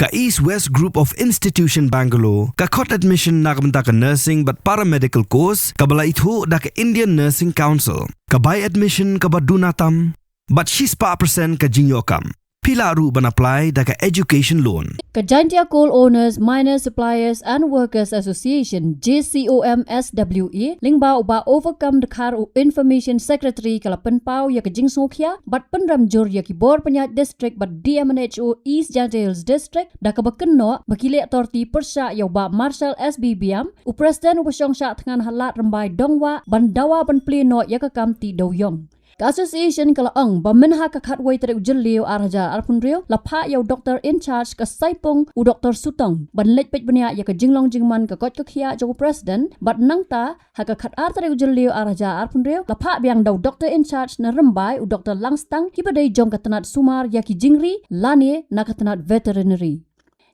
Ka East West Group of Institution Bangalore, ka khot admission na kabanta ka nursing but paramedical course, ka bala itho da ka Indian Nursing Council, ka buy admission ka badunatam, but she's pa percent ka jinyokam. Pila ru ban apply da ka education loan. Kajantia Coal Owners, Miners, Suppliers and Workers Association JCOMSWA lingba uba overcome the car information secretary kala penpau ya kajing sokhia but penram jur ya ki bor penyat district but DMNHO East Jantils district da ka bakenno bakile authority persya ya uba Marshal SBBM u president ubasong Shah Thngan halat rambai dongwa bandawa ban pleno ya ka kamti doyong. Association kalaang baminha ka khatway tere ujeliu araja arpunrio lapha yaw doctor in charge ka saipong u Dr. Sutong banlej pej bania ya ka jinglong jingman ka kot khia jo president but nangta ha ka khat ar tere ujeliu araja arpunrio lapha biang daw doctor in charge na rembai u Dr. Langstang ki badai jong ka Tnad Sumar ya ki jingri lani na ka Tnad Veterinary.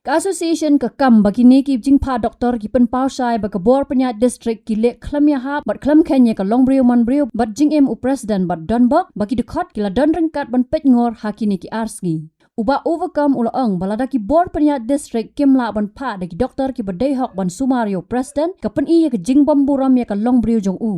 Association ka kam bagi ni ki jingpa doktor ki penpau sai ba ka bor penyat district ki lek khlam ya ha bat khlam khanya ka longbrio manbrio bat jingem u president bat donbok bagi dekhot ki la don rengkat ban pej ngor hakini ki arsgi uba overcome ulaang balada ki bor penyat district kimla ban pa da ki doktor ki badai hok ban sumario president ka pen i ka jingbom buram ya ka longbrio jong u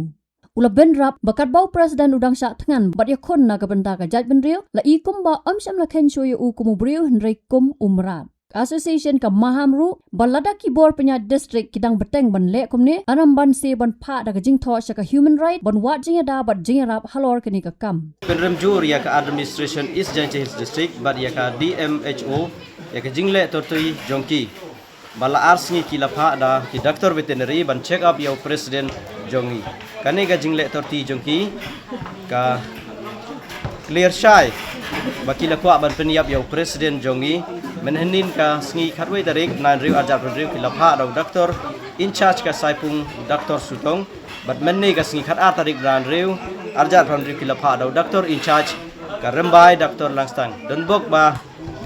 ula benrap bakat bau president udang Shah Thngan bat ya khon na ka benta ka jaj benrio la i kumba amsham la khen shoy u kumubrio hendrai kum umrat. Association ka mahamru balada ki bor penyat district kidang beteng ban le kumne anam ban se ban pha da ka jing tho sha ka human right ban wat jing da bat jing rap halor kani ka kam penrem jur ya ka administration East Jantils district but ya ka DMHO ya ka jingle tortui jongki bala arsngi ki lapha da ki doctor veterinary ban check up ya president jongi kane ga jingle torti jongki ka clear shy bakila kwa ban penyap ya president jongi menhenin ka sngi khatway tarik nan riu ajap riu kilapha daw doctor in charge ka saipung Dr. Sutong but menne ka sngi khat tarik ran riu ajap riu kilapha daw doctor in charge ka rembai Dr. Langstang donbok ba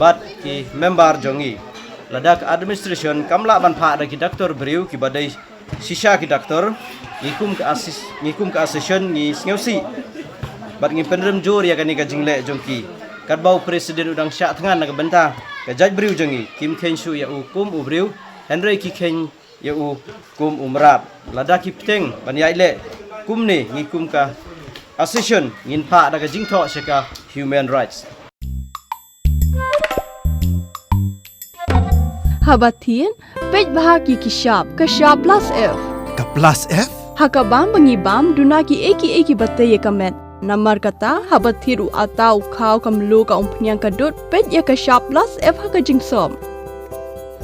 bat ki member jongi ladak administration kamla ban pha da ki doctor briu ki badai sisa ki doctor ngikum ka assistant ni sngosi bat ngi penrem jur ya kani ka jingle jongki kat bau presiden udang Shah Thngan na ka benta ka jaj briu jongi kim khen shu ya u kum u briu henry ki khen ya u kum umrat lada ki pteng ban yai le kum ni ngi kum ka assistant ngin pha da ka jingtho seka human rights Habatin pej bahagi ki shop ka shop plus f Ka plus F? hakabam bangibam duna ki eki batte ye kamet Namar kata habat thiru atau khau kamlu ka umpnyang kadut pet ya ka shop plus f ha ka jingsom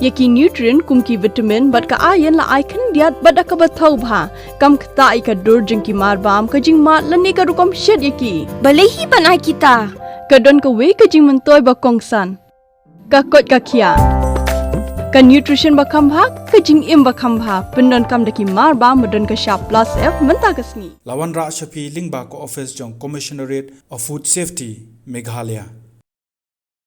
yaki nutrient kum ki vitamin bat ka iron la icon diat bada ka bathau bha kam khta I ka dur jing ki mar bam ka jing mat lani ka rukom shed yaki balehi banai kita ka don ka we ka jing mentoy ba kongsan ka kot ka khia ka nutrition ba khambha ka jing im ba khambha pendon kam daki mar ba modon ka shop plus f menta ka sni Lawan Ra Shafi Lingba ko office jong Commissionerate of Food Safety Meghalaya